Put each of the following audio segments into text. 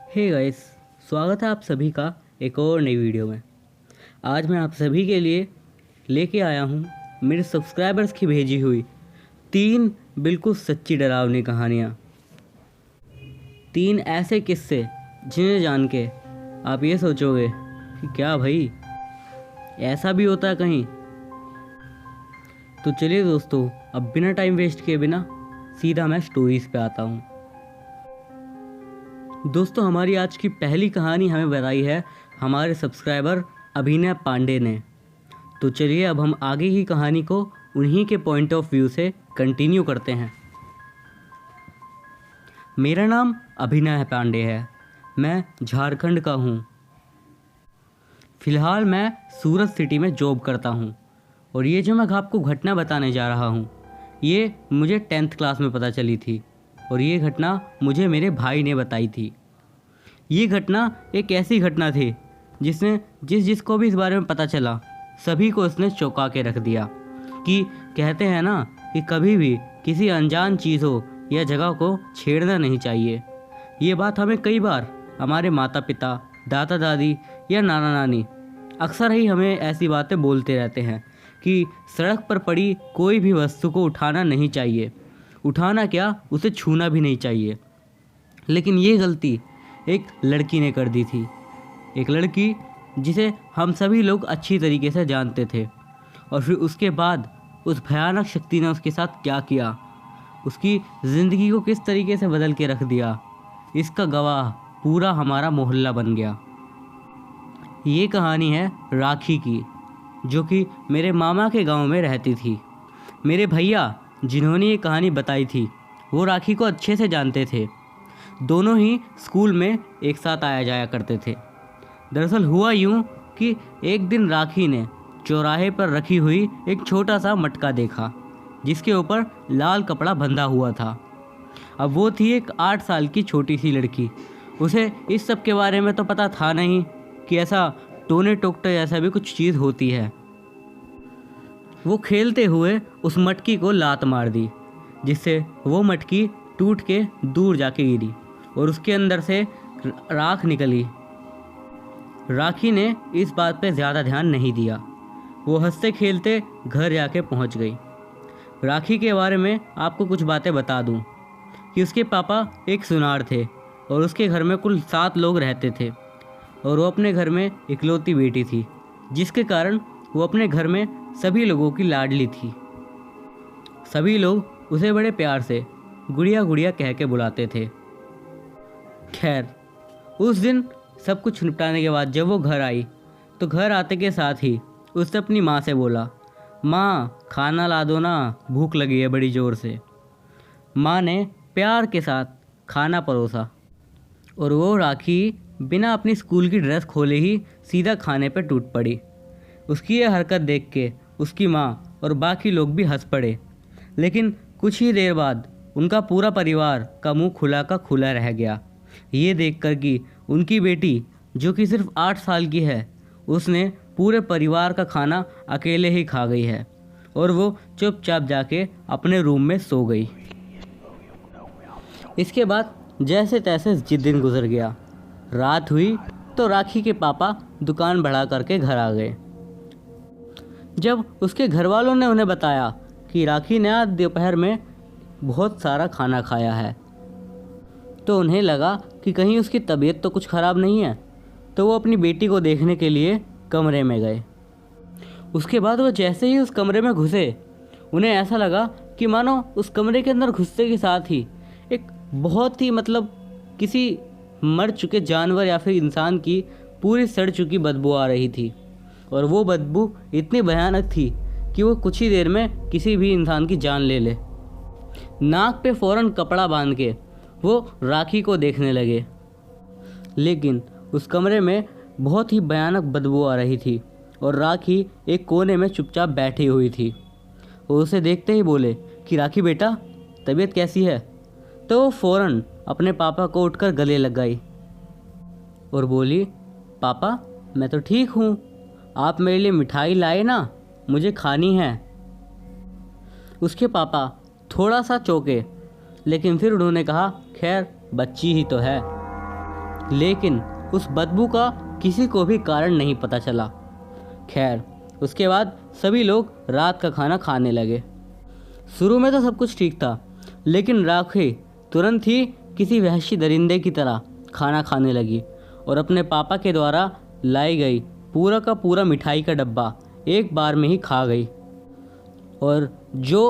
Hey guys, स्वागत है आप सभी का एक और नई वीडियो में। आज मैं आप सभी के लिए लेके आया हूँ मेरे सब्सक्राइबर्स की भेजी हुई 3 बिल्कुल सच्ची डरावनी कहानियाँ। 3 ऐसे किस्से जिन्हें जान के आप ये सोचोगे कि क्या भाई ऐसा भी होता है कहीं। तो चलिए दोस्तों, अब बिना टाइम वेस्ट किए बिना सीधा मैं स्टोरीज़ पे आता हूँ। दोस्तों, हमारी आज की पहली कहानी हमें बताई है हमारे सब्सक्राइबर अभिनय पांडे ने। तो चलिए अब हम आगे की कहानी को उन्हीं के पॉइंट ऑफ व्यू से कंटिन्यू करते हैं। मेरा नाम अभिनय पांडे है। मैं झारखंड का हूँ। फ़िलहाल मैं सूरत सिटी में जॉब करता हूँ और ये जो मैं आपको घटना बताने जा रहा हूँ ये मुझे 10th क्लास में पता चली थी और ये घटना मुझे मेरे भाई ने बताई थी। ये घटना एक ऐसी घटना थी जिसने जिसको भी इस बारे में पता चला सभी को उसने चौंका के रख दिया। कि कहते हैं ना कि कभी भी किसी अनजान चीज़ हो या जगह को छेड़ना नहीं चाहिए। ये बात हमें कई बार हमारे माता पिता, दादा दादी या नाना नानी अक्सर ही हमें ऐसी बातें बोलते रहते हैं कि सड़क पर पड़ी कोई भी वस्तु को उठाना नहीं चाहिए। उठाना क्या, उसे छूना भी नहीं चाहिए। लेकिन ये गलती एक लड़की ने कर दी थी। एक लड़की जिसे हम सभी लोग अच्छी तरीके से जानते थे। और फिर उसके बाद उस भयानक शक्ति ने उसके साथ क्या किया, उसकी ज़िंदगी को किस तरीके से बदल के रख दिया, इसका गवाह पूरा हमारा मोहल्ला बन गया। ये कहानी है राखी की, जो कि मेरे मामा के गांव में रहती थी। मेरे भैया जिन्होंने ये कहानी बताई थी वो राखी को अच्छे से जानते थे। दोनों ही स्कूल में एक साथ आया जाया करते थे। दरअसल हुआ यूँ कि एक दिन राखी ने चौराहे पर रखी हुई एक छोटा सा मटका देखा जिसके ऊपर लाल कपड़ा बंधा हुआ था। अब वो थी एक 8 साल की छोटी सी लड़की। उसे इस सब के बारे में तो पता था नहीं कि ऐसा टोने टोकटे ऐसा भी कुछ चीज़ होती है। वो खेलते हुए उस मटकी को लात मार दी जिससे वो मटकी टूट के दूर जाके गिरी और उसके अंदर से राख निकली। राखी ने इस बात पे ज़्यादा ध्यान नहीं दिया। वो हंसते खेलते घर जाके पहुंच गई। राखी के बारे में आपको कुछ बातें बता दूं कि उसके पापा एक सुनार थे और उसके घर में कुल 7 लोग रहते थे और वो अपने घर में इकलौती बेटी थी, जिसके कारण वो अपने घर में सभी लोगों की लाडली थी। सभी लोग उसे बड़े प्यार से गुड़िया गुड़िया कह के बुलाते थे। खैर, उस दिन सब कुछ निपटाने के बाद जब वो घर आई तो घर आते के साथ ही उसने अपनी माँ से बोला, माँ खाना ला दो ना, भूख लगी है बड़ी ज़ोर से। माँ ने प्यार के साथ खाना परोसा और वो राखी बिना अपनी स्कूल की ड्रेस खोले ही सीधा खाने पर टूट पड़ी। उसकी ये हरकत देख के उसकी माँ और बाकी लोग भी हंस पड़े। लेकिन कुछ ही देर बाद उनका पूरा परिवार का मुंह खुला का खुला रह गया, ये देखकर कि उनकी बेटी जो कि सिर्फ 8 साल की है उसने पूरे परिवार का खाना अकेले ही खा गई है और वो चुपचाप जाके अपने रूम में सो गई। इसके बाद जैसे तैसे दिन गुजर गया। रात हुई तो राखी के पापा दुकान बढ़ा करके घर आ गए। जब उसके घर वालों ने उन्हें बताया कि राखी ने आज दोपहर में बहुत सारा खाना खाया है तो उन्हें लगा कि कहीं उसकी तबीयत तो कुछ ख़राब नहीं है। तो वो अपनी बेटी को देखने के लिए कमरे में गए। उसके बाद वो जैसे ही उस कमरे में घुसे उन्हें ऐसा लगा कि मानो उस कमरे के अंदर घुसते के साथ ही एक बहुत ही किसी मर चुके जानवर या फिर इंसान की पूरी सड़ चुकी बदबू आ रही थी। और वो बदबू इतनी भयानक थी कि वो कुछ ही देर में किसी भी इंसान की जान ले ले। नाक पे फ़ौरन कपड़ा बांध के वो राखी को देखने लगे, लेकिन उस कमरे में बहुत ही भयानक बदबू आ रही थी और राखी एक कोने में चुपचाप बैठी हुई थी। वो उसे देखते ही बोले कि राखी बेटा, तबीयत कैसी है? तो वो फ़ौरन अपने पापा को उठकर गले लग गई और बोली, पापा मैं तो ठीक हूँ, आप मेरे लिए मिठाई लाए ना, मुझे खानी है। उसके पापा थोड़ा सा चौंके, लेकिन फिर उन्होंने कहा, खैर बच्ची ही तो है। लेकिन उस बदबू का किसी को भी कारण नहीं पता चला। खैर, उसके बाद सभी लोग रात का खाना खाने लगे। शुरू में तो सब कुछ ठीक था, लेकिन राखी तुरंत ही किसी वहशी दरिंदे की तरह खाना खाने लगी और अपने पापा के द्वारा लाई गई पूरा का पूरा मिठाई का डब्बा एक बार में ही खा गई। और जो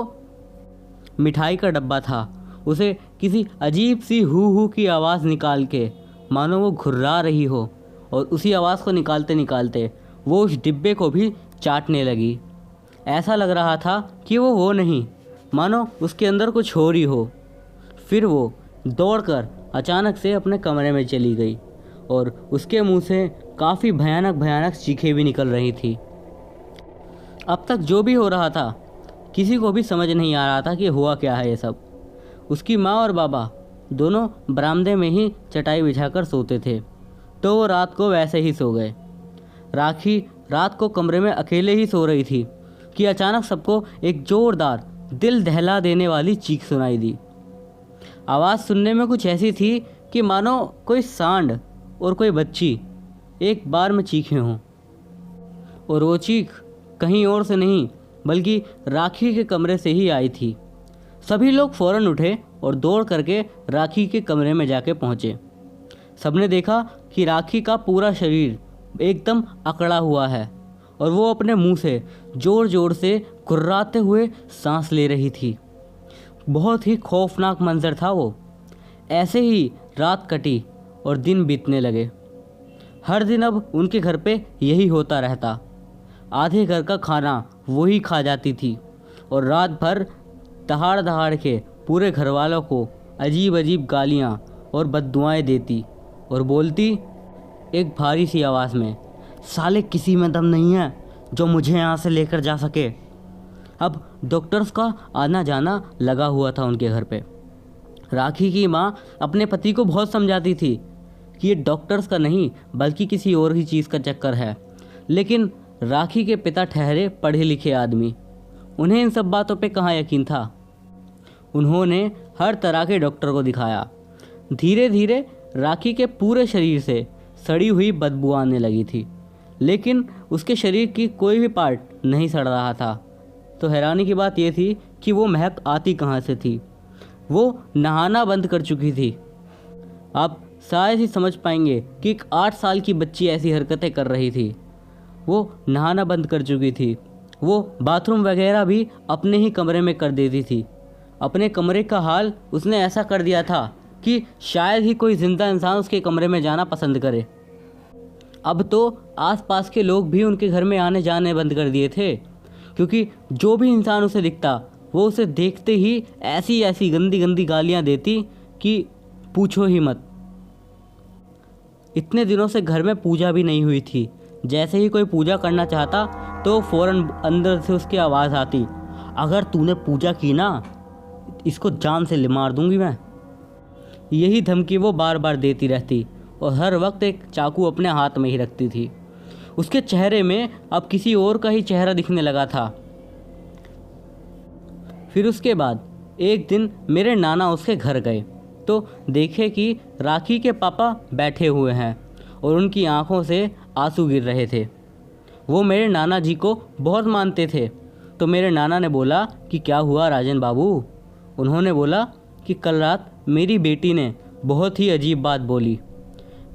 मिठाई का डब्बा था उसे किसी अजीब सी हू की आवाज़ निकाल के मानो वो घुर्रा रही हो, और उसी आवाज़ को निकालते निकालते वो उस डिब्बे को भी चाटने लगी। ऐसा लग रहा था कि वो नहीं, मानो उसके अंदर कुछ हो रही हो। फिर वो दौड़कर अचानक से अपने कमरे में चली गई और उसके मुंह से काफ़ी भयानक भयानक चीखें भी निकल रही थी। अब तक जो भी हो रहा था किसी को भी समझ नहीं आ रहा था कि हुआ क्या है ये सब। उसकी माँ और बाबा दोनों बरामदे में ही चटाई बिछाकर सोते थे, तो वो रात को वैसे ही सो गए। राखी रात को कमरे में अकेले ही सो रही थी कि अचानक सबको एक ज़ोरदार दिल दहला देने वाली चीख सुनाई दी। आवाज़ सुनने में कुछ ऐसी थी कि मानो कोई सांड और कोई बच्ची एक बार में चीखे हों, और वो चीख कहीं और से नहीं बल्कि राखी के कमरे से ही आई थी। सभी लोग फ़ौरन उठे और दौड़ करके राखी के कमरे में जाके पहुँचे। सबने देखा कि राखी का पूरा शरीर एकदम अकड़ा हुआ है और वो अपने मुंह से ज़ोर ज़ोर से कुर्राते हुए सांस ले रही थी। बहुत ही खौफनाक मंजर था वो। ऐसे ही रात कटी और दिन बीतने लगे। हर दिन अब उनके घर पे यही होता रहता। आधे घर का खाना वही खा जाती थी और रात भर दहाड़ दहाड़ के पूरे घर वालों को अजीब अजीब गालियाँ और बद्दुआएं देती और बोलती एक भारी सी आवाज़ में, साले किसी में दम नहीं है जो मुझे यहाँ से लेकर जा सके। अब डॉक्टर्स का आना जाना लगा हुआ था उनके घर पे। राखी की माँ अपने पति को बहुत समझाती थी कि ये डॉक्टर्स का नहीं बल्कि किसी और ही चीज़ का चक्कर है, लेकिन राखी के पिता ठहरे पढ़े लिखे आदमी, उन्हें इन सब बातों पे कहाँ यकीन था। उन्होंने हर तरह के डॉक्टर को दिखाया। धीरे धीरे राखी के पूरे शरीर से सड़ी हुई बदबू आने लगी थी, लेकिन उसके शरीर की कोई भी पार्ट नहीं सड़ रहा था। तो हैरानी की बात यह थी कि वो महक आती कहाँ से थी। वो नहाना बंद कर चुकी थी। आप शायद ही समझ पाएंगे कि एक 8 साल की बच्ची ऐसी हरकतें कर रही थी। वो नहाना बंद कर चुकी थी। वो बाथरूम वगैरह भी अपने ही कमरे में कर देती थी। अपने कमरे का हाल उसने ऐसा कर दिया था कि शायद ही कोई ज़िंदा इंसान उसके कमरे में जाना पसंद करे। अब तो आसपास के लोग भी उनके घर में आने जाने बंद कर दिए थे, क्योंकि जो भी इंसान उसे दिखता वो उसे देखते ही ऐसी ऐसी गंदी गंदी गालियाँ देती कि पूछो ही मत। इतने दिनों से घर में पूजा भी नहीं हुई थी। जैसे ही कोई पूजा करना चाहता तो फ़ौरन अंदर से उसकी आवाज़ आती, अगर तूने पूजा की ना इसको जान से मार दूंगी मैं। यही धमकी वो बार बार देती रहती और हर वक्त एक चाकू अपने हाथ में ही रखती थी। उसके चेहरे में अब किसी और का ही चेहरा दिखने लगा था। फिर उसके बाद एक दिन मेरे नाना उसके घर गए तो देखे कि राखी के पापा बैठे हुए हैं और उनकी आंखों से आंसू गिर रहे थे। वो मेरे नाना जी को बहुत मानते थे। तो मेरे नाना ने बोला कि क्या हुआ राजन बाबू। उन्होंने बोला कि कल रात मेरी बेटी ने बहुत ही अजीब बात बोली।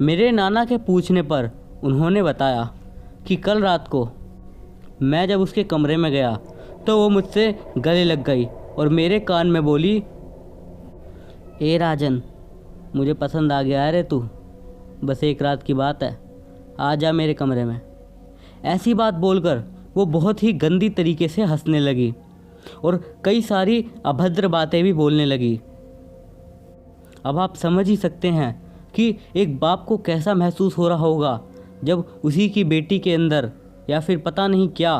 मेरे नाना के पूछने पर उन्होंने बताया कि कल रात को मैं जब उसके कमरे में गया तो वो मुझसे गले लग गई और मेरे कान में बोली, ए राजन, मुझे पसंद आ गया है रे तू, बस एक रात की बात है, आ जा मेरे कमरे में। ऐसी बात बोलकर वो बहुत ही गंदी तरीके से हंसने लगी और कई सारी अभद्र बातें भी बोलने लगी। अब आप समझ ही सकते हैं कि एक बाप को कैसा महसूस हो रहा होगा जब उसी की बेटी के अंदर या फिर पता नहीं क्या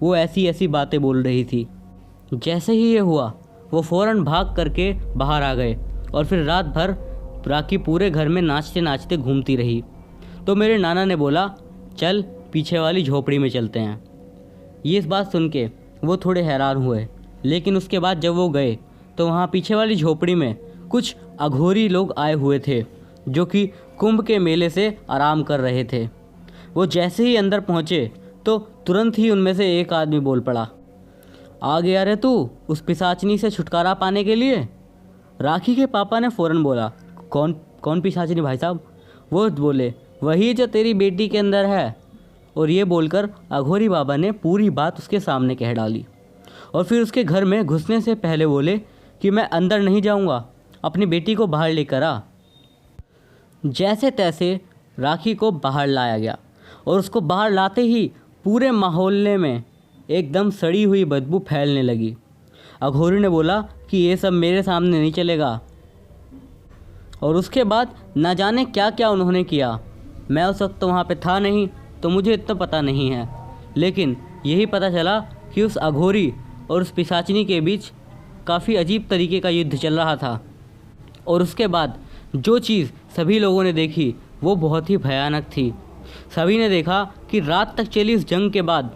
वो ऐसी ऐसी बातें बोल रही थी। जैसे ही ये हुआ वो फ़ौरन भाग करके बाहर आ गए और फिर रात भर राखी पूरे घर में नाचते नाचते घूमती रही। तो मेरे नाना ने बोला, चल पीछे वाली झोपड़ी में चलते हैं। ये इस बात सुन के वो थोड़े हैरान हुए, लेकिन उसके बाद जब वो गए तो वहाँ पीछे वाली झोपड़ी में कुछ अघोरी लोग आए हुए थे जो कि कुंभ के मेले से आराम कर रहे थे। वो जैसे ही अंदर पहुँचे तो तुरंत ही उनमें से एक आदमी बोल पड़ा, आ गया रे तू उस पिशाचनी से छुटकारा पाने के लिए। राखी के पापा ने फ़ौरन बोला, कौन पिशाचनी भाई साहब? वो बोले, वही जो तेरी बेटी के अंदर है। और ये बोलकर अघोरी बाबा ने पूरी बात उसके सामने कह डाली और फिर उसके घर में घुसने से पहले बोले कि मैं अंदर नहीं जाऊंगा, अपनी बेटी को बाहर लेकर आ। जैसे तैसे राखी को बाहर लाया गया और उसको बाहर लाते ही पूरे मोहल्ले में एकदम सड़ी हुई बदबू फैलने लगी। अघोरी ने बोला कि ये सब मेरे सामने नहीं चलेगा। और उसके बाद न जाने क्या क्या उन्होंने किया। मैं उस वक्त तो वहाँ पे था नहीं, तो मुझे इतना पता नहीं है, लेकिन यही पता चला कि उस अघोरी और उस पिशाचिनी के बीच काफ़ी अजीब तरीके का युद्ध चल रहा था। और उसके बाद जो चीज़ सभी लोगों ने देखी वो बहुत ही भयानक थी। सभी ने देखा कि रात तक चली इस जंग के बाद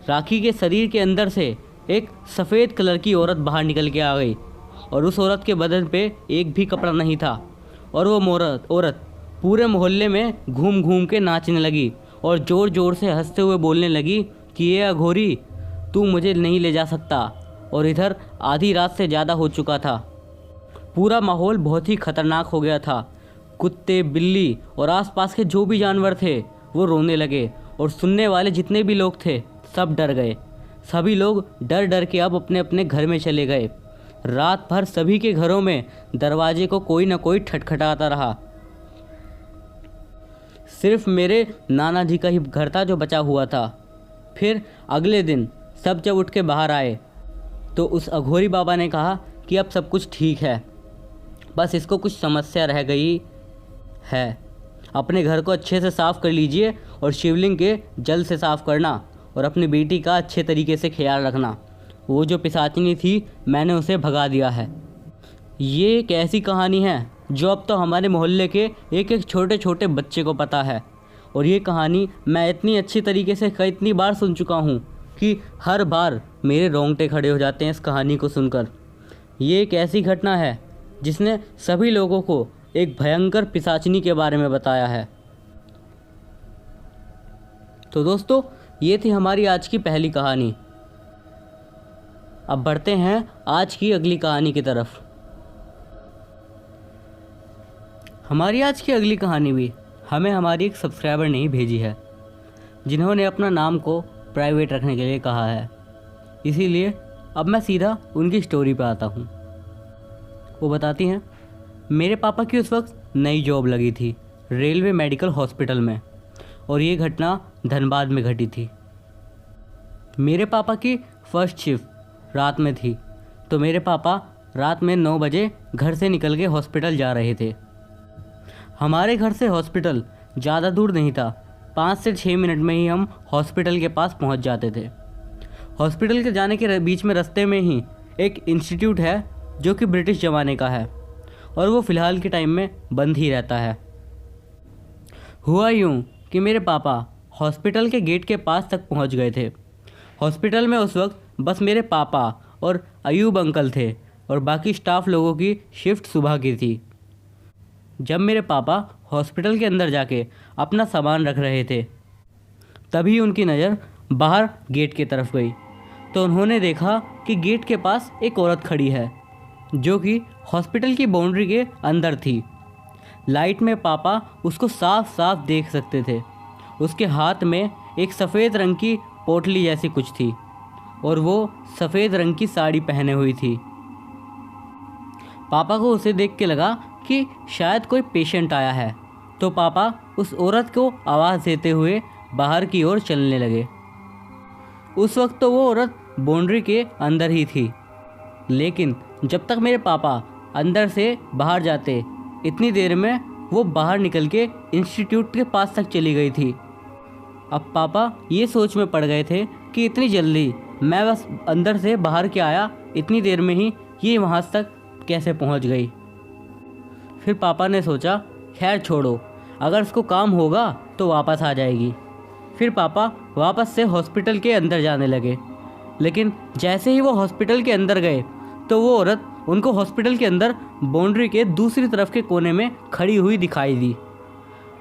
राखी के शरीर के अंदर से एक सफ़ेद कलर की औरत बाहर निकल के आ गई और उस औरत के बदन पे एक भी कपड़ा नहीं था। और वो औरत पूरे मोहल्ले में घूम घूम के नाचने लगी और ज़ोर ज़ोर से हंसते हुए बोलने लगी कि ये अघोरी, तू मुझे नहीं ले जा सकता। और इधर आधी रात से ज़्यादा हो चुका था। पूरा माहौल बहुत ही ख़तरनाक हो गया था। कुत्ते, बिल्ली और आसपास के जो भी जानवर थे वो रोने लगे और सुनने वाले जितने भी लोग थे सब डर गए। सभी लोग डर डर के अब अपने अपने घर में चले गए। रात भर सभी के घरों में दरवाजे को कोई ना कोई खटखटाता रहा। सिर्फ मेरे नाना जी का ही घर था जो बचा हुआ था। फिर अगले दिन सब जब उठ के बाहर आए तो उस अघोरी बाबा ने कहा कि अब सब कुछ ठीक है, बस इसको कुछ समस्या रह गई है। अपने घर को अच्छे से साफ़ कर लीजिए और शिवलिंग के जल से साफ़ करना और अपनी बेटी का अच्छे तरीके से ख्याल रखना। वो जो पिशाचिनी थी मैंने उसे भगा दिया है। ये एक ऐसी कहानी है जो अब तो हमारे मोहल्ले के एक एक छोटे छोटे बच्चे को पता है। और ये कहानी मैं इतनी अच्छी तरीके से इतनी बार सुन चुका हूँ कि हर बार मेरे रोंगटे खड़े हो जाते हैं इस कहानी को सुनकर। ये एक ऐसी घटना है जिसने सभी लोगों को एक भयंकर पिशाचिनी के बारे में बताया है। तो दोस्तों, ये थी हमारी आज की पहली कहानी। अब बढ़ते हैं आज की अगली कहानी की तरफ। हमारी आज की अगली कहानी भी हमें हमारी एक सब्सक्राइबर ने ही भेजी है, जिन्होंने अपना नाम को प्राइवेट रखने के लिए कहा है। इसीलिए अब मैं सीधा उनकी स्टोरी पे आता हूँ। वो बताती हैं, मेरे पापा की उस वक्त नई जॉब लगी थी रेलवे मेडिकल हॉस्पिटल में, और ये घटना धनबाद में घटी थी। मेरे पापा की फर्स्ट शिफ्ट रात में थी, तो मेरे पापा रात में 9 बजे घर से निकल के हॉस्पिटल जा रहे थे। हमारे घर से हॉस्पिटल ज़्यादा दूर नहीं था, 5 से 6 मिनट में ही हम हॉस्पिटल के पास पहुंच जाते थे। हॉस्पिटल के जाने के बीच में रास्ते में ही एक इंस्टीट्यूट है जो कि ब्रिटिश ज़माने का है और वो फ़िलहाल के टाइम में बंद ही रहता है। हुआ यूँ कि मेरे पापा हॉस्पिटल के गेट के पास तक पहुंच गए थे। हॉस्पिटल में उस वक्त बस मेरे पापा और अयूब अंकल थे और बाकी स्टाफ लोगों की शिफ्ट सुबह की थी। जब मेरे पापा हॉस्पिटल के अंदर जाके अपना सामान रख रहे थे, तभी उनकी नज़र बाहर गेट की तरफ गई, तो उन्होंने देखा कि गेट के पास एक औरत खड़ी है जो कि हॉस्पिटल की बाउंड्री के अंदर थी। लाइट में पापा उसको साफ साफ देख सकते थे। उसके हाथ में एक सफ़ेद रंग की पोटली जैसी कुछ थी और वो सफ़ेद रंग की साड़ी पहने हुई थी। पापा को उसे देख के लगा कि शायद कोई पेशेंट आया है, तो पापा उस औरत को आवाज़ देते हुए बाहर की ओर चलने लगे। उस वक्त तो वो औरत बाउंड्री के अंदर ही थी, लेकिन जब तक मेरे पापा अंदर से बाहर जाते, इतनी देर में वो बाहर निकल के इंस्टीट्यूट के पास तक चली गई थी। अब पापा ये सोच में पड़ गए थे कि इतनी जल्दी मैं बस अंदर से बाहर के आया, इतनी देर में ही ये वहाँ तक कैसे पहुँच गई। फिर पापा ने सोचा, खैर छोड़ो, अगर उसको काम होगा तो वापस आ जाएगी। फिर पापा वापस से हॉस्पिटल के अंदर जाने लगे, लेकिन जैसे ही वो हॉस्पिटल के अंदर गए तो वो औरत उनको हॉस्पिटल के अंदर बाउंड्री के दूसरी तरफ के कोने में खड़ी हुई दिखाई दी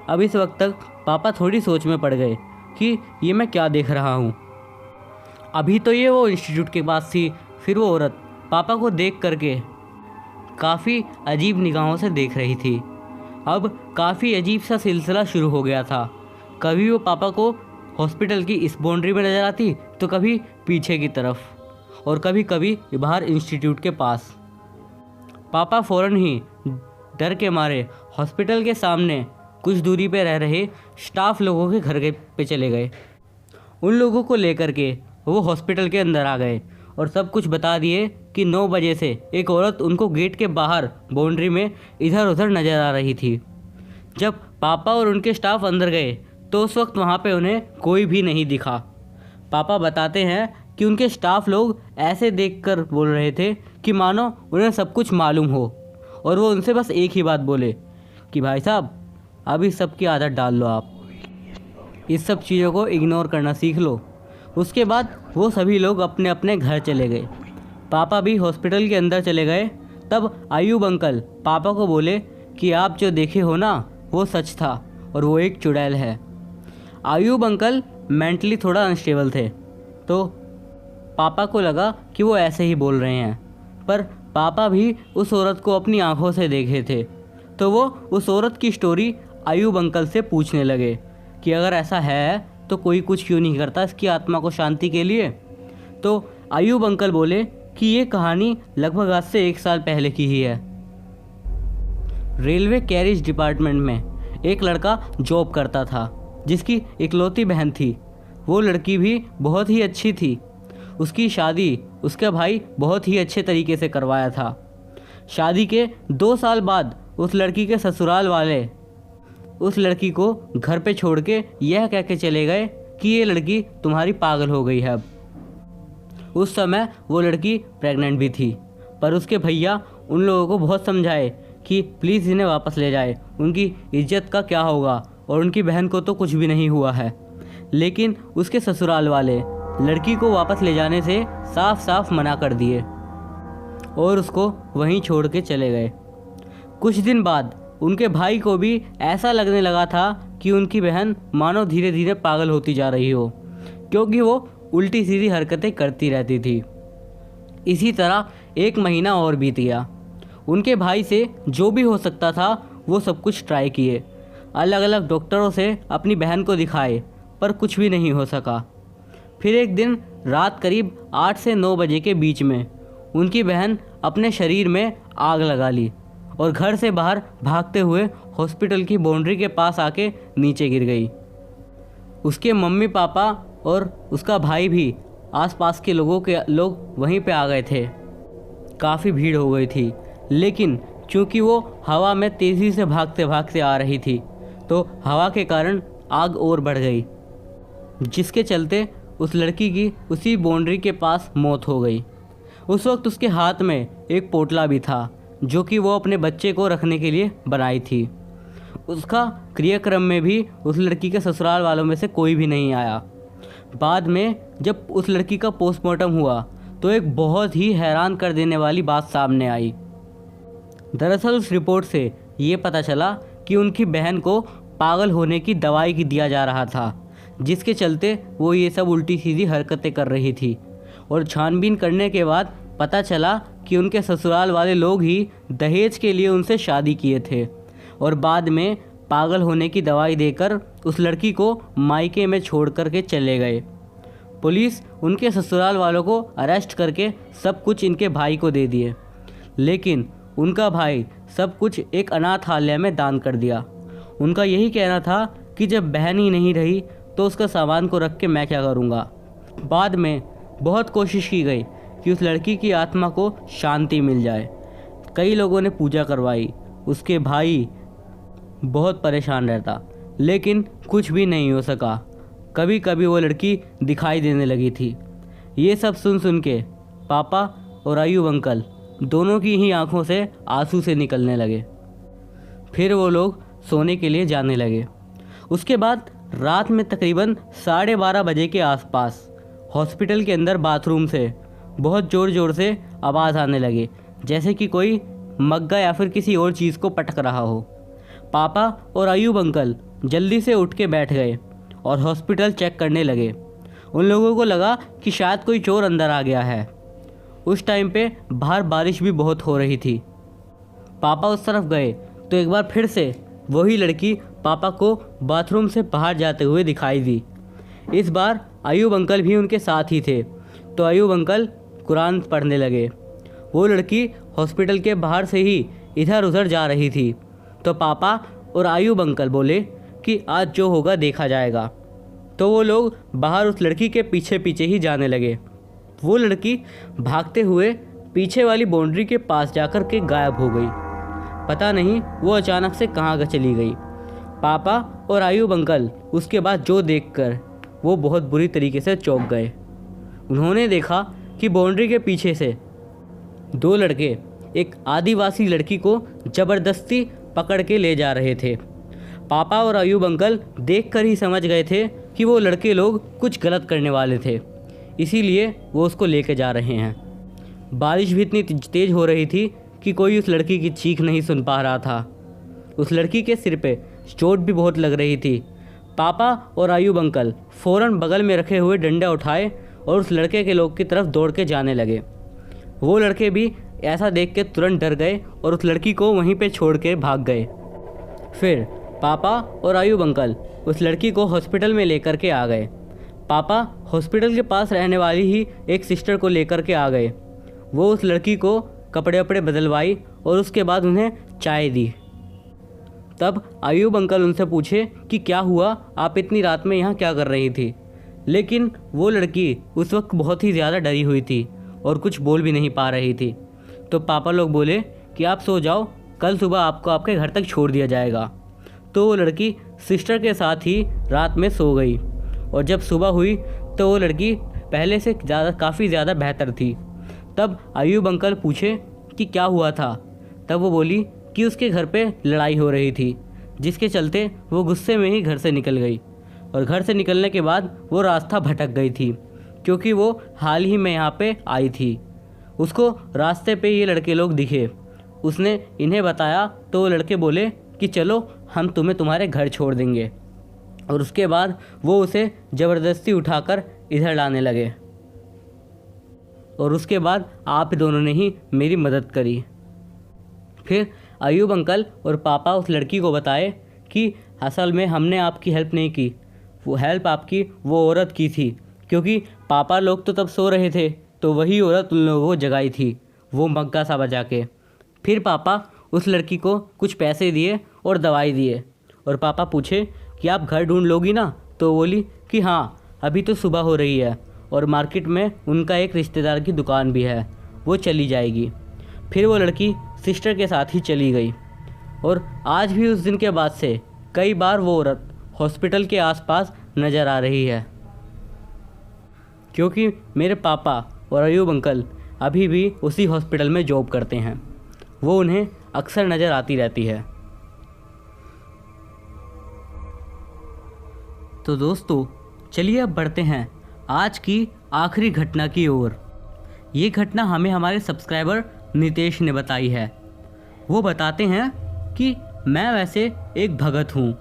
अब इस वक्त तक पापा थोड़ी सोच में पड़ गए कि ये मैं क्या देख रहा हूँ। अभी तो ये वो इंस्टीट्यूट के पास थी, फिर वो औरत पापा को देख करके काफ़ी अजीब निगाहों से देख रही थी। अब काफ़ी अजीब सा सिलसिला शुरू हो गया था। कभी वो पापा को हॉस्पिटल की इस बाउंड्री में नज़र आती तो कभी पीछे की तरफ और कभी कभी बाहर इंस्टीट्यूट के पास। पापा फ़ौरन ही डर के मारे हॉस्पिटल के सामने कुछ दूरी पे रह रहे स्टाफ लोगों के घर पे चले गए। उन लोगों को लेकर के वो हॉस्पिटल के अंदर आ गए और सब कुछ बता दिए कि 9 बजे से एक औरत उनको गेट के बाहर बाउंड्री में इधर उधर नज़र आ रही थी। जब पापा और उनके स्टाफ अंदर गए तो उस वक्त वहाँ पे उन्हें कोई भी नहीं दिखा। पापा बताते हैं कि उनके स्टाफ लोग ऐसे देखकर बोल रहे थे कि मानो उन्हें सब कुछ मालूम हो, और वो उनसे बस एक ही बात बोले कि भाई साहब अब इस सब की आदत डाल लो, आप इस सब चीज़ों को इग्नोर करना सीख लो। उसके बाद वो सभी लोग अपने अपने घर चले गए। पापा भी हॉस्पिटल के अंदर चले गए। तब आयूब अंकल पापा को बोले कि आप जो देखे हो ना वो सच था और वो एक चुड़ैल है। आयूब अंकल मेंटली थोड़ा अनस्टेबल थे, तो पापा को लगा कि वो ऐसे ही बोल रहे हैं, पर पापा भी उस औरत को अपनी आंखों से देखे थे। तो वो उस औरत की स्टोरी आयूब अंकल से पूछने लगे कि अगर ऐसा है तो कोई कुछ क्यों नहीं करता इसकी आत्मा को शांति के लिए। तो आयूब अंकल बोले कि ये कहानी लगभग आज से 1 साल पहले की ही है। रेलवे कैरेज डिपार्टमेंट में एक लड़का जॉब करता था जिसकी इकलौती बहन थी। वो लड़की भी बहुत ही अच्छी थी। उसकी शादी उसका भाई बहुत ही अच्छे तरीके से करवाया था। शादी के 2 साल बाद उस लड़की के ससुराल वाले उस लड़की को घर पे छोड़ के यह कह के चले गए कि ये लड़की तुम्हारी पागल हो गई है। अब उस समय वो लड़की प्रेग्नेंट भी थी, पर उसके भैया उन लोगों को बहुत समझाए कि प्लीज़ इन्हें वापस ले जाए, उनकी इज्जत का क्या होगा और उनकी बहन को तो कुछ भी नहीं हुआ है। लेकिन उसके ससुराल वाले लड़की को वापस ले जाने से साफ साफ मना कर दिए और उसको वहीं छोड़ के चले गए। कुछ दिन बाद उनके भाई को भी ऐसा लगने लगा था कि उनकी बहन मानो धीरे धीरे पागल होती जा रही हो, क्योंकि वो उल्टी सीधी हरकतें करती रहती थी। इसी तरह 1 महीना और बीत गया। उनके भाई से जो भी हो सकता था वो सब कुछ ट्राई किए, अलग अलग डॉक्टरों से अपनी बहन को दिखाए, पर कुछ भी नहीं हो सका। फिर एक दिन रात करीब 8 से 9 बजे के बीच में उनकी बहन अपने शरीर में आग लगा ली और घर से बाहर भागते हुए हॉस्पिटल की बाउंड्री के पास आके नीचे गिर गई। उसके मम्मी पापा और उसका भाई भी आसपास के लोग वहीं पे आ गए थे। काफ़ी भीड़ हो गई थी, लेकिन चूँकि वो हवा में तेज़ी से भागते भागते आ रही थी तो हवा के कारण आग और बढ़ गई, जिसके चलते उस लड़की की उसी बाउंड्री के पास मौत हो गई। उस वक्त उसके हाथ में एक पोटला भी था जो कि वो अपने बच्चे को रखने के लिए बनाई थी। उसका क्रियाक्रम में भी उस लड़की के ससुराल वालों में से कोई भी नहीं आया। बाद में जब उस लड़की का पोस्टमार्टम हुआ तो एक बहुत ही हैरान कर देने वाली बात सामने आई। दरअसल उस रिपोर्ट से ये पता चला कि उनकी बहन को पागल होने की दवाई की दिया जा रहा था, जिसके चलते वो ये सब उल्टी सीधी हरकतें कर रही थी। और छानबीन करने के बाद पता चला कि उनके ससुराल वाले लोग ही दहेज के लिए उनसे शादी किए थे और बाद में पागल होने की दवाई देकर उस लड़की को मायके में छोड़ कर के चले गए। पुलिस उनके ससुराल वालों को अरेस्ट करके सब कुछ इनके भाई को दे दिए, लेकिन उनका भाई सब कुछ एक अनाथालय में दान कर दिया। उनका यही कहना था कि जब बहन ही नहीं रही तो उसका सामान को रख के मैं क्या करूँगा। बाद में बहुत कोशिश की गई कि उस लड़की की आत्मा को शांति मिल जाए। कई लोगों ने पूजा करवाई, उसके भाई बहुत परेशान रहता, लेकिन कुछ भी नहीं हो सका। कभी कभी वो लड़की दिखाई देने लगी थी। ये सब सुन के पापा और आयूब अंकल दोनों की ही आंखों से आंसू से निकलने लगे। फिर वो लोग सोने के लिए जाने लगे। उसके बाद रात में तकरीबन 12:30 बजे के आसपास हॉस्पिटल के अंदर बाथरूम से बहुत ज़ोर ज़ोर से आवाज़ आने लगे, जैसे कि कोई मग्गा या फिर किसी और चीज़ को पटक रहा हो। पापा और आयूब अंकल जल्दी से उठ के बैठ गए और हॉस्पिटल चेक करने लगे। उन लोगों को लगा कि शायद कोई चोर अंदर आ गया है। उस टाइम पे बाहर बारिश भी बहुत हो रही थी। पापा उस तरफ गए तो एक बार फिर से वही लड़की पापा को बाथरूम से बाहर जाते हुए दिखाई दी। इस बार अयूब अंकल भी उनके साथ ही थे, तो अयूब अंकल कुरान पढ़ने लगे। वो लड़की हॉस्पिटल के बाहर से ही इधर उधर जा रही थी, तो पापा और अयूब अंकल बोले कि आज जो होगा देखा जाएगा। तो वो लोग बाहर उस लड़की के पीछे पीछे ही जाने लगे। वो लड़की भागते हुए पीछे वाली बाउंड्री के पास जाकर के गायब हो गई। पता नहीं वो अचानक से कहाँ चली गई। पापा और अयूब अंकल उसके बाद जो देखकर वो बहुत बुरी तरीके से चौंक गए। उन्होंने देखा कि बाउंड्री के पीछे से दो लड़के एक आदिवासी लड़की को ज़बरदस्ती पकड़ के ले जा रहे थे। पापा और अयूब अंकल देखकर ही समझ गए थे कि वो लड़के लोग कुछ गलत करने वाले थे, इसीलिए वो उसको लेके जा रहे हैं। बारिश भी इतनी तेज़ हो रही थी कि कोई उस लड़की की चीख नहीं सुन पा रहा था। उस लड़की के सिर पे चोट भी बहुत लग रही थी। पापा और अयूब अंकल फ़ौरन बगल में रखे हुए डंडा उठाए और उस लड़के के लोग की तरफ दौड़ के जाने लगे। वो लड़के भी ऐसा देख के तुरंत डर गए और उस लड़की को वहीं पे छोड़ के भाग गए। फिर पापा और अयूब अंकल उस लड़की को हॉस्पिटल में लेकर के आ गए। पापा हॉस्पिटल के पास रहने वाली ही एक सिस्टर को लेकर के आ गए। वो उस लड़की को कपड़े वपड़े बदलवाई और उसके बाद उन्हें चाय दी। तब अयूब अंकल उनसे पूछे कि क्या हुआ, आप इतनी रात में यहाँ क्या कर रही थी। लेकिन वो लड़की उस वक्त बहुत ही ज़्यादा डरी हुई थी और कुछ बोल भी नहीं पा रही थी। तो पापा लोग बोले कि आप सो जाओ, कल सुबह आपको आपके घर तक छोड़ दिया जाएगा। तो वो लड़की सिस्टर के साथ ही रात में सो गई और जब सुबह हुई तो वो लड़की पहले से काफ़ी ज़्यादा बेहतर थी। तब अयूब अंकल पूछे कि क्या हुआ था। तब वो बोली कि उसके घर पे लड़ाई हो रही थी, जिसके चलते वो गुस्से में ही घर से निकल गई और घर से निकलने के बाद वो रास्ता भटक गई थी, क्योंकि वो हाल ही में यहाँ पे आई थी। उसको रास्ते पे ये लड़के लोग दिखे। उसने इन्हें बताया तो वो लड़के बोले कि चलो हम तुम्हें तुम्हारे घर छोड़ देंगे, और उसके बाद वो उसे ज़बरदस्ती उठाकर इधर लाने लगे। और उसके बाद आप दोनों ने ही मेरी मदद करी। फिर अयूब अंकल और पापा उस लड़की को बताए कि असल में हमने आपकी हेल्प नहीं की, वो हेल्प आपकी वो औरत की थी, क्योंकि पापा लोग तो तब सो रहे थे, तो वही औरत उन लोगों को जगाई थी वो मग्गा सा बजा के। फिर पापा उस लड़की को कुछ पैसे दिए और दवाई दिए, और पापा पूछे कि आप घर ढूंढ लोगी ना। तो बोली कि हाँ, अभी तो सुबह हो रही है और मार्केट में उनका एक रिश्तेदार की दुकान भी है, वो चली जाएगी। फिर वो लड़की सिस्टर के साथ ही चली गई। और आज भी उस दिन के बाद से कई बार वो औरत हॉस्पिटल के आसपास नज़र आ रही है, क्योंकि मेरे पापा और अयूब अंकल अभी भी उसी हॉस्पिटल में जॉब करते हैं। वो उन्हें अक्सर नज़र आती रहती है। तो दोस्तों चलिए अब बढ़ते हैं आज की आखिरी घटना की ओर। ये घटना हमें हमारे सब्सक्राइबर नितेश ने बताई है। वो बताते हैं कि मैं वैसे एक भगत हूँ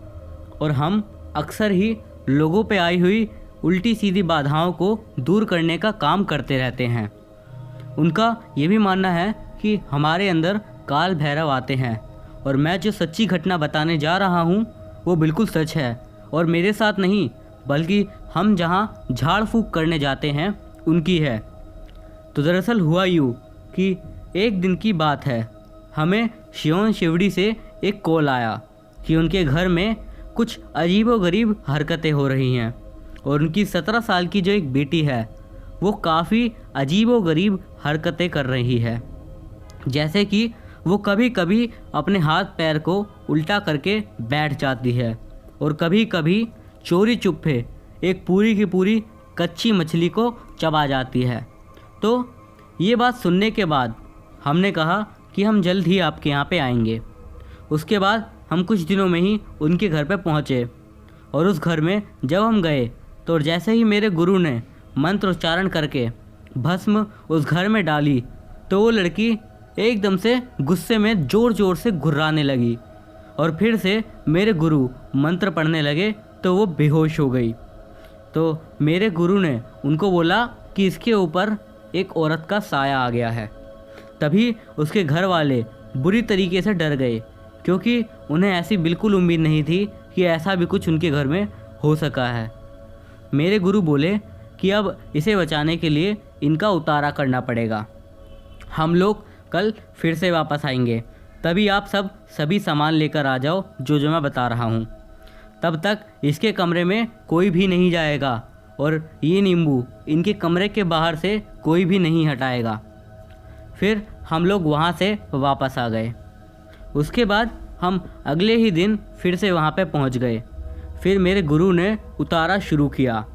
और हम अक्सर ही लोगों पे आई हुई उल्टी सीधी बाधाओं को दूर करने का काम करते रहते हैं। उनका ये भी मानना है कि हमारे अंदर काल भैरव आते हैं, और मैं जो सच्ची घटना बताने जा रहा हूँ वो बिल्कुल सच है, और मेरे साथ नहीं बल्कि हम जहाँ झाड़ फूँक करने जाते हैं उनकी है। तो दरअसल हुआ यूँ कि एक दिन की बात है, हमें शिवन शिवड़ी से एक कॉल आया कि उनके घर में कुछ अजीबोगरीब हरकतें हो रही हैं, और उनकी 17 साल की जो एक बेटी है वो काफ़ी अजीबोगरीब हरकतें कर रही है। जैसे कि वो कभी कभी अपने हाथ पैर को उल्टा करके बैठ जाती है, और कभी कभी चोरी चुप्पे एक पूरी की पूरी कच्ची मछली को चबा जाती है। तो ये बात सुनने के बाद हमने कहा कि हम जल्द ही आपके यहाँ पे आएंगे। उसके बाद हम कुछ दिनों में ही उनके घर पे पहुँचे, और उस घर में जब हम गए तो जैसे ही मेरे गुरु ने मंत्र उच्चारण करके भस्म उस घर में डाली, तो वो लड़की एकदम से गुस्से में ज़ोर ज़ोर से घुर्राने लगी और फिर से मेरे गुरु मंत्र पढ़ने लगे तो वो बेहोश हो गई। तो मेरे गुरु ने उनको बोला कि इसके ऊपर एक औरत का साया आ गया है। तभी उसके घर वाले बुरी तरीके से डर गए, क्योंकि उन्हें ऐसी बिल्कुल उम्मीद नहीं थी कि ऐसा भी कुछ उनके घर में हो सका है। मेरे गुरु बोले कि अब इसे बचाने के लिए इनका उतारा करना पड़ेगा। हम लोग कल फिर से वापस आएंगे, तभी आप सभी सामान लेकर आ जाओ जो मैं बता रहा हूँ। तब तक इसके कमरे में कोई भी नहीं जाएगा और ये नींबू इनके कमरे के बाहर से कोई भी नहीं हटाएगा। फिर हम लोग वहाँ से वापस आ गए। उसके बाद हम अगले ही दिन फिर से वहाँ पे पहुँच गए। फिर मेरे गुरु ने उतारा शुरू किया।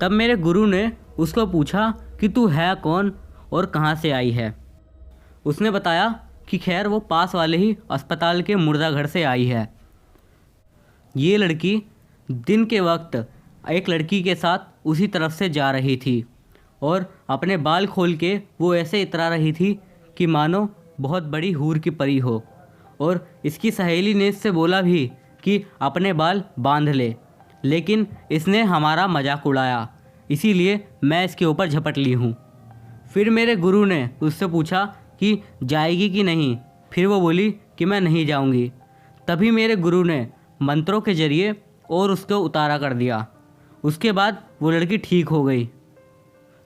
तब मेरे गुरु ने उसको पूछा कि तू है कौन और कहाँ से आई है। उसने बताया कि खैर वो पास वाले ही अस्पताल के मुर्दा घर से आई है। ये लड़की दिन के वक्त एक लड़की के साथ उसी तरफ से जा रही थी और अपने बाल खोल के वो ऐसे इतरा रही थी कि मानो बहुत बड़ी हूर की परी हो। और इसकी सहेली ने इससे बोला भी कि अपने बाल बांध ले, लेकिन इसने हमारा मजाक उड़ाया, इसीलिए मैं इसके ऊपर झपट ली हूँ। फिर मेरे गुरु ने उससे पूछा कि जाएगी कि नहीं। फिर वो बोली कि मैं नहीं जाऊँगी। तभी मेरे गुरु ने मंत्रों के जरिए और उसको उतारा कर दिया। उसके बाद वो लड़की ठीक हो गई,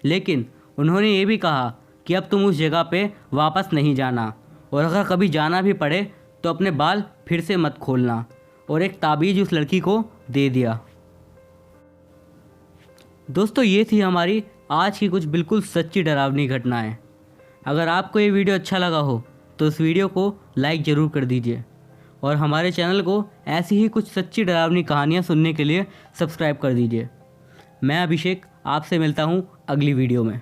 लेकिन उन्होंने ये भी कहा कि अब तुम उस जगह पे वापस नहीं जाना, और अगर कभी जाना भी पड़े तो अपने बाल फिर से मत खोलना। और एक ताबीज़ उस लड़की को दे दिया। दोस्तों, ये थी हमारी आज की कुछ बिल्कुल सच्ची डरावनी घटनाएं। अगर आपको ये वीडियो अच्छा लगा हो तो इस वीडियो को लाइक ज़रूर कर दीजिए और हमारे चैनल को ऐसी ही कुछ सच्ची डरावनी कहानियाँ सुनने के लिए सब्सक्राइब कर दीजिए। मैं अभिषेक आपसे मिलता हूँ अगली वीडियो में।